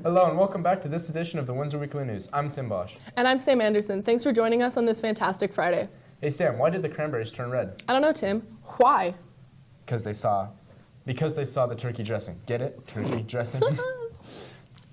Hello and welcome back to this edition of the Windsor Weekly News. I'm Tim Bosch. And I'm Sam Anderson. Thanks for joining us on this fantastic Friday. Hey Sam, why did the cranberries turn red? I don't know, Tim. Why? Because they saw the turkey dressing. Get it? Turkey dressing.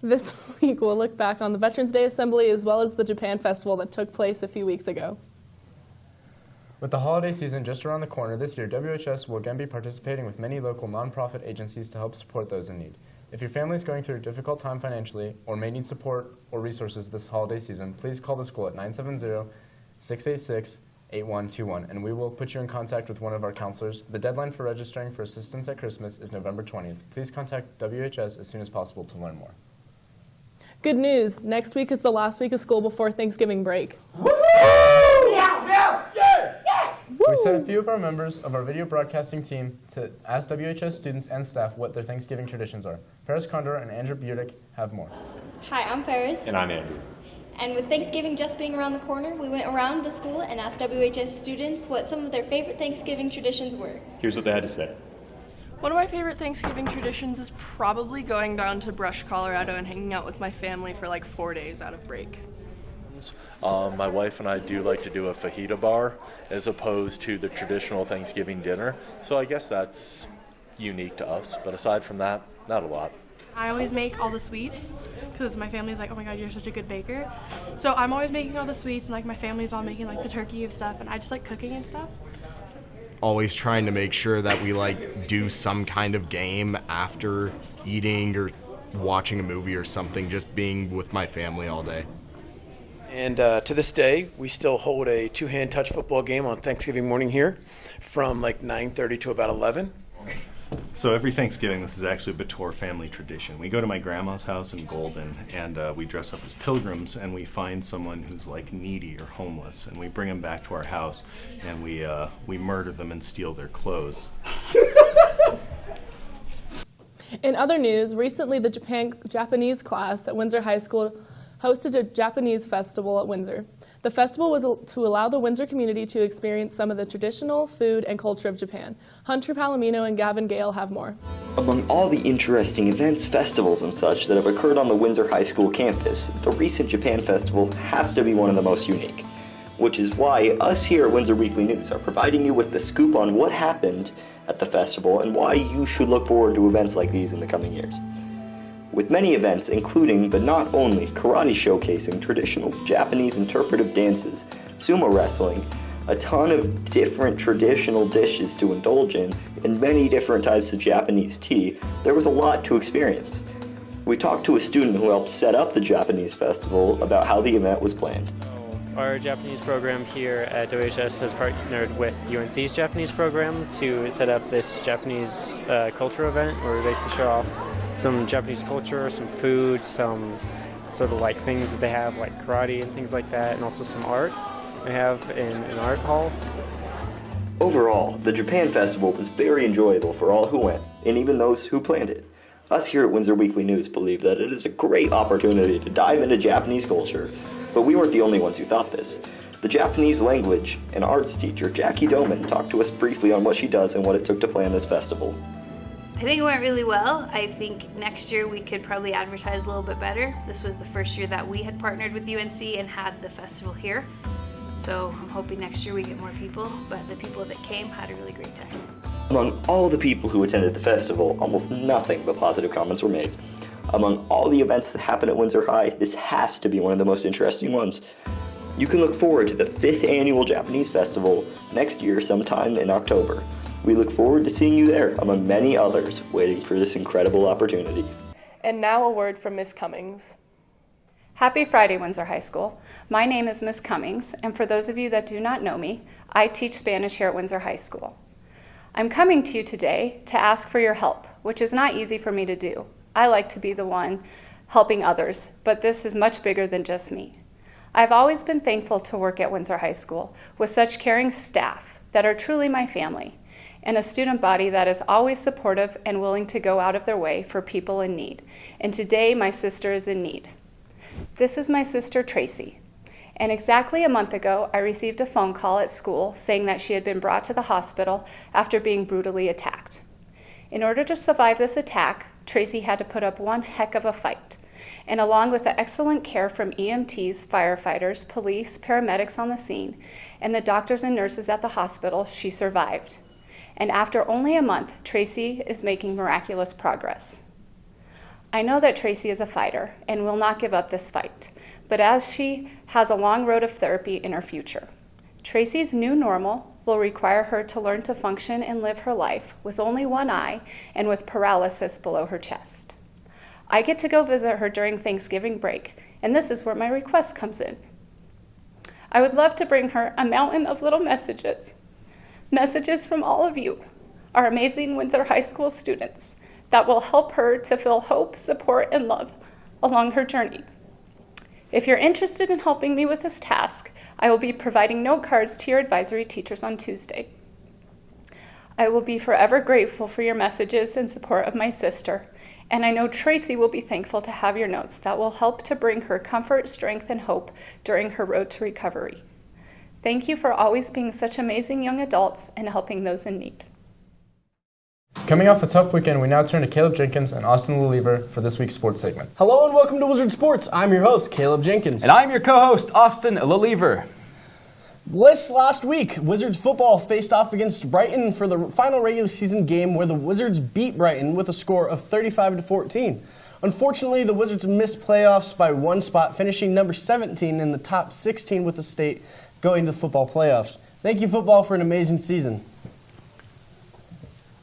This week we'll look back on the Veterans Day Assembly as well as the Japan Festival that took place a few weeks ago. With the holiday season just around the corner, this year WHS will again be participating with many local nonprofit agencies to help support those in need. If your family is going through a difficult time financially or may need support or resources this holiday season, please call the school at 970-686-8121 and we will put you in contact with one of our counselors. The deadline for registering for assistance at Christmas is November 20th. Please contact WHS as soon as possible to learn more. Good news. Next week is the last week of school before Thanksgiving break. Woo! We sent a few of our members of our video broadcasting team to ask WHS students and staff what their Thanksgiving traditions are. Ferris Condor and Andrew Budick have more. Hi, I'm Ferris. And I'm Andrew. And with Thanksgiving just being around the corner, we went around the school and asked WHS students what some of their favorite Thanksgiving traditions were. Here's what they had to say. One of my favorite Thanksgiving traditions is probably going down to Brush, Colorado and hanging out with my family for like 4 days out of break. My wife and I do like to do a fajita bar as opposed to the traditional Thanksgiving dinner. So I guess that's unique to us. But aside from that, not a lot. I always make all the sweets because my family's like, oh my God, you're such a good baker. So I'm always making all the sweets and like my family's all making like the turkey and stuff. And I just like cooking and stuff. Always trying to make sure that we do some kind of game after eating or watching a movie or something, just being with my family all day. And to this day, we still hold a two-hand touch football game on Thanksgiving morning here from like 9:30 to about 11. So every Thanksgiving, this is actually a Bator family tradition. We go to my grandma's house in Golden, and we dress up as pilgrims, and we find someone who's like needy or homeless, and we bring them back to our house, and we murder them and steal their clothes. In other news, recently the Japanese class at Windsor High School hosted a Japanese festival at Windsor. The festival was to allow the Windsor community to experience some of the traditional food and culture of Japan. Hunter Palomino and Gavin Gale have more. Among all the interesting events, festivals, and such that have occurred on the Windsor High School campus, the recent Japan Festival has to be one of the most unique. Which is why us here at Windsor Weekly News are providing you with the scoop on what happened at the festival and why you should look forward to events like these in the coming years. With many events including, but not only, karate showcasing traditional Japanese interpretive dances, sumo wrestling, a ton of different traditional dishes to indulge in, and many different types of Japanese tea, there was a lot to experience. We talked to a student who helped set up the Japanese festival about how the event was planned. Our Japanese program here at WHS has partnered with UNC's Japanese program to set up this Japanese culture event where we basically show off some Japanese culture, some food, some sort of like things that they have like karate and things like that, and also some art they have in an art hall. Overall, the Japan Festival was very enjoyable for all who went, and even those who planned it. Us here at Windsor Weekly News believe that it is a great opportunity to dive into Japanese culture, but we weren't the only ones who thought this. The Japanese language and arts teacher, Jackie Doman, talked to us briefly on what she does and what it took to plan this festival. I think it went really well. I think next year we could probably advertise a little bit better. This was the first year that we had partnered with UNC and had the festival here. So I'm hoping next year we get more people, but the people that came had a really great time. Among all the people who attended the festival, almost nothing but positive comments were made. Among all the events that happen at Windsor High, this has to be one of the most interesting ones. You can look forward to the 5th annual Japanese Festival next year sometime in October. We look forward to seeing you there, among many others, waiting for this incredible opportunity. And now a word from Miss Cummings. Happy Friday, Windsor High School. My name is Miss Cummings, and for those of you that do not know me, I teach Spanish here at Windsor High School. I'm coming to you today to ask for your help, which is not easy for me to do. I like to be the one helping others, but this is much bigger than just me. I've always been thankful to work at Windsor High School with such caring staff that are truly my family, and a student body that is always supportive and willing to go out of their way for people in need. And today, my sister is in need. This is my sister, Tracy. And exactly a month ago, I received a phone call at school saying that she had been brought to the hospital after being brutally attacked. In order to survive this attack, Tracy had to put up one heck of a fight. And along with the excellent care from EMTs, firefighters, police, paramedics on the scene, and the doctors and nurses at the hospital, she survived. And after only a month, Tracy is making miraculous progress. I know that Tracy is a fighter and will not give up this fight, but as she has a long road of therapy in her future. Tracy's new normal will require her to learn to function and live her life with only one eye and with paralysis below her chest. I get to go visit her during Thanksgiving break, and this is where my request comes in. I would love to bring her a mountain of little messages. Messages from all of you, our amazing Windsor High School students, that will help her to feel hope, support, and love along her journey. If you're interested in helping me with this task, I will be providing note cards to your advisory teachers on Tuesday. I will be forever grateful for your messages and support of my sister, and I know Tracy will be thankful to have your notes that will help to bring her comfort, strength, and hope during her road to recovery. Thank you for always being such amazing young adults and helping those in need. Coming off a tough weekend, we now turn to Caleb Jenkins and Austin LeLievre for this week's sports segment. Hello and welcome to Wizard Sports. I'm your host, Caleb Jenkins. And I'm your co-host, Austin LeLievre. Last week, Wizards football faced off against Brighton for the final regular season game where the Wizards beat Brighton with a score of 35-14. Unfortunately, the Wizards missed playoffs by one spot, finishing number 17 in the top 16 with the state going to the football playoffs. Thank you, football, for an amazing season.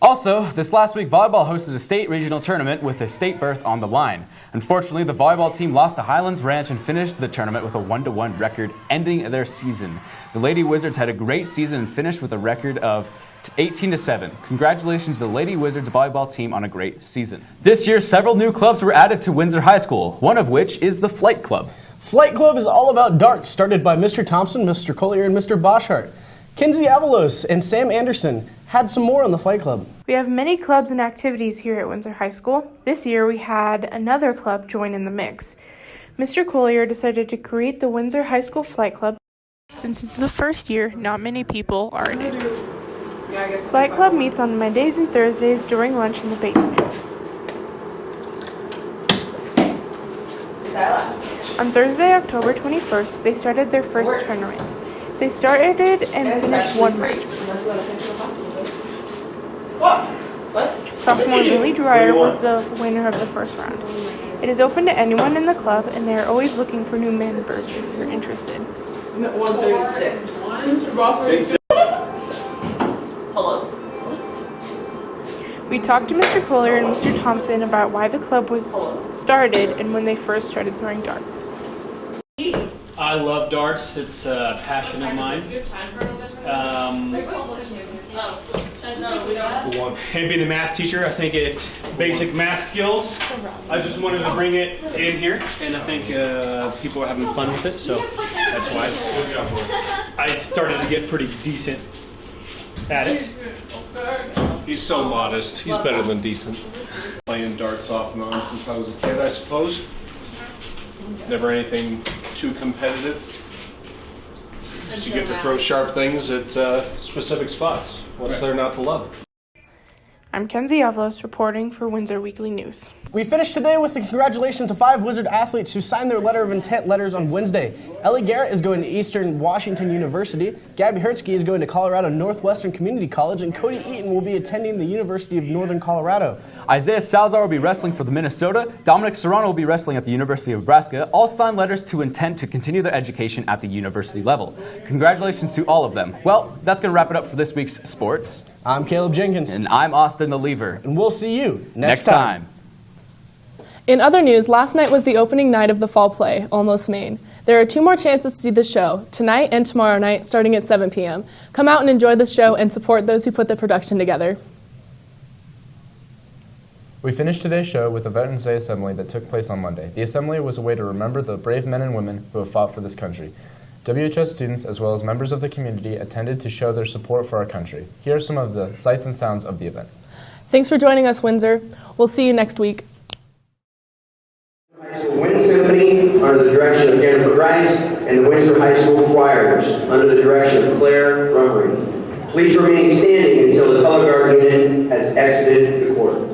Also, this last week, volleyball hosted a state regional tournament with a state berth on the line. Unfortunately, the volleyball team lost to Highlands Ranch and finished the tournament with a 1-1 record, ending their season. The Lady Wizards had a great season and finished with a record of 18-7. Congratulations to the Lady Wizards volleyball team on a great season. This year, several new clubs were added to Windsor High School, one of which is the Flight Club. Flight Club is all about darts, started by Mr. Thompson, Mr. Collier, and Mr. Boschart. Kinsey Avalos and Sam Anderson had some more on the Flight Club. We have many clubs and activities here at Windsor High School. This year we had another club join in the mix. Mr. Collier decided to create the Windsor High School Flight Club. Since it's the first year, not many people are in it. Flight Club meets on Mondays and Thursdays during lunch in the basement. On Thursday, October 21st, they started their first tournament. They started and finished one match. Sophomore Lily Dreyer was the winner of the first round. It is open to anyone in the club, and they are always looking for new members if you're interested. I'm at 136. Hello. We talked to Mr. Collier and Mr. Thompson about why the club was started and when they first started throwing darts. I love darts. It's a passion of mine. And being a math teacher, I think basic math skills. I just wanted to bring it in here, and I think people are having fun with it, so that's why I started to get pretty decent at it. He's so modest. He's better than decent. Playing darts off and on since I was a kid, I suppose. Never anything too competitive. Just you get to throw sharp things at specific spots. What's there not to love? I'm Kenzie Avalos reporting for Windsor Weekly News. We finished today with the congratulations to 5 Wizard athletes who signed their letter of intent letters on Wednesday. Ellie Garrett is going to Eastern Washington University, Gabby Hertzke is going to Colorado Northwestern Community College, and Cody Eaton will be attending the University of Northern Colorado. Isaiah Salazar will be wrestling for the Minnesota. Dominic Serrano will be wrestling at the University of Nebraska. All signed letters to intent to continue their education at the university level. Congratulations to all of them. Well, that's going to wrap it up for this week's sports. I'm Caleb Jenkins. And I'm Austin LeLievre. And we'll see you next time. In other news, last night was the opening night of the fall play, Almost Maine. There are 2 more chances to see the show, tonight and tomorrow night, starting at 7 p.m. Come out and enjoy the show and support those who put the production together. We finished today's show with the Veterans Day Assembly that took place on Monday. The assembly was a way to remember the brave men and women who have fought for this country. WHS students, as well as members of the community, attended to show their support for our country. Here are some of the sights and sounds of the event. Thanks for joining us, Windsor. We'll see you next week. Wind Symphony under the direction of Jennifer Rice and the Windsor High School Choirs under the direction of Claire Rummery. Please remain standing until the color guard unit has exited the court.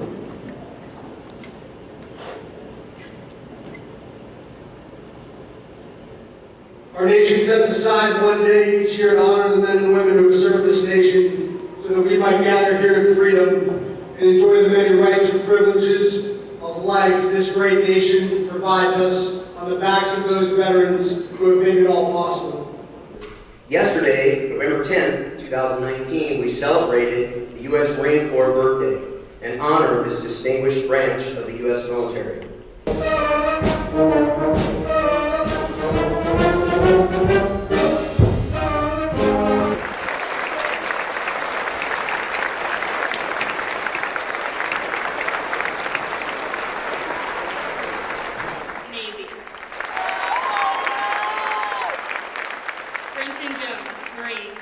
Our nation sets aside one day each year to honor the men and women who have served this nation so that we might gather here in freedom and enjoy the many rights and privileges of life this great nation provides us on the backs of those veterans who have made it all possible. Yesterday, November 10th, 2019, we celebrated the U.S. Marine Corps birthday and honored this distinguished branch of the U.S. military. Navy. Brenton Jones, Marines.